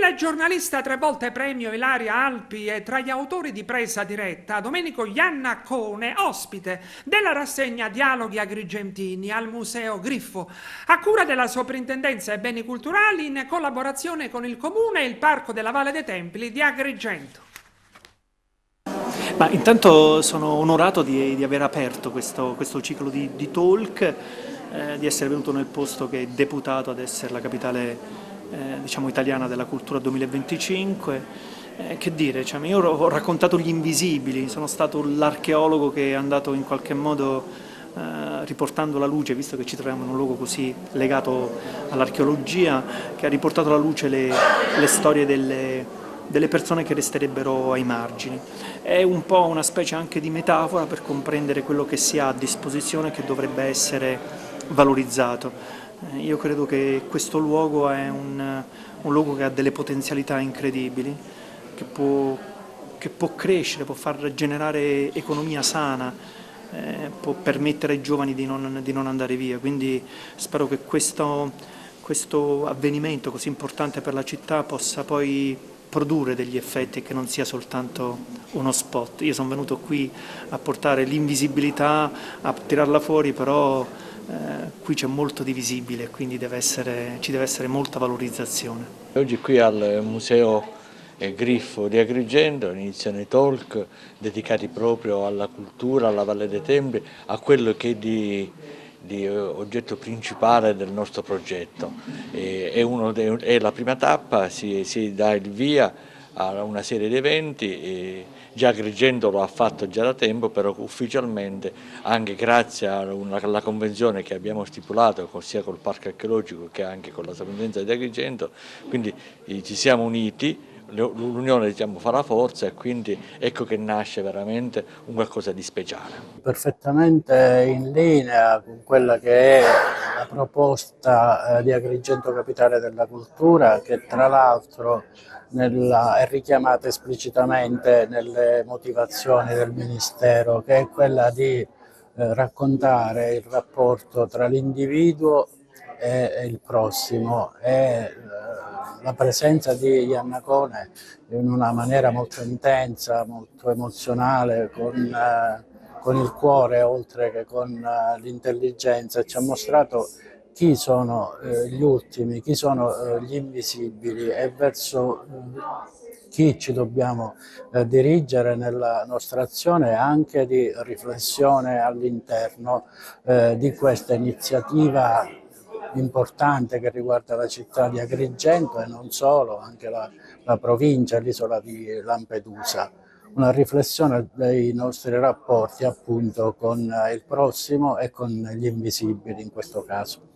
Il giornalista tre volte premio Ilaria Alpi è tra gli autori di Presa Diretta Domenico Iannaccone, ospite della rassegna Dialoghi Agrigentini al Museo Griffo, a cura della Soprintendenza ai Beni Culturali in collaborazione con il Comune e il Parco della Valle dei Templi di Agrigento. Ma intanto sono onorato di aver aperto questo ciclo di talk, di essere venuto nel posto che è deputato ad essere la capitale diciamo italiana della cultura 2025. Che dire, cioè, io ho raccontato gli invisibili, sono stato l'archeologo che è andato in qualche modo riportando la luce, visto che ci troviamo in un luogo così legato all'archeologia, che ha riportato alla luce le storie delle persone che resterebbero ai margini. È un po' una specie anche di metafora per comprendere quello che si ha a disposizione e che dovrebbe essere valorizzato. Io credo che questo luogo è un luogo che ha delle potenzialità incredibili, che può crescere, può far generare economia sana, può permettere ai giovani di non andare via. Quindi spero che questo avvenimento così importante per la città possa poi produrre degli effetti e che non sia soltanto uno spot. Io sono venuto qui a portare l'invisibilità, a tirarla fuori, però qui c'è molto di visibile, quindi ci deve essere molta valorizzazione. Oggi qui al Museo Griffo di Agrigento iniziano i talk dedicati proprio alla cultura, alla Valle dei Templi, a quello che è di oggetto principale del nostro progetto. È la prima tappa, si dà il via a una serie di eventi. Già Agrigento lo ha fatto già da tempo, però ufficialmente, anche grazie alla convenzione che abbiamo stipulato sia col Parco Archeologico che anche con la Soprintendenza di Agrigento, quindi ci siamo uniti, l'unione diciamo, fa la forza e quindi ecco che nasce veramente un qualcosa di speciale. Perfettamente in linea con quella che è la proposta di Agrigento Capitale della Cultura, che tra l'altro è richiamata esplicitamente nelle motivazioni del Ministero, che è quella di raccontare il rapporto tra l'individuo e il prossimo, e la presenza di Iannacone in una maniera molto intensa, molto emozionale, con il cuore oltre che con l'intelligenza, ci ha mostrato chi sono gli ultimi, chi sono gli invisibili e verso chi ci dobbiamo dirigere nella nostra azione anche di riflessione all'interno di questa iniziativa importante che riguarda la città di Agrigento e non solo, anche la provincia e l'isola di Lampedusa. Una riflessione dei nostri rapporti appunto con il prossimo e con gli invisibili in questo caso.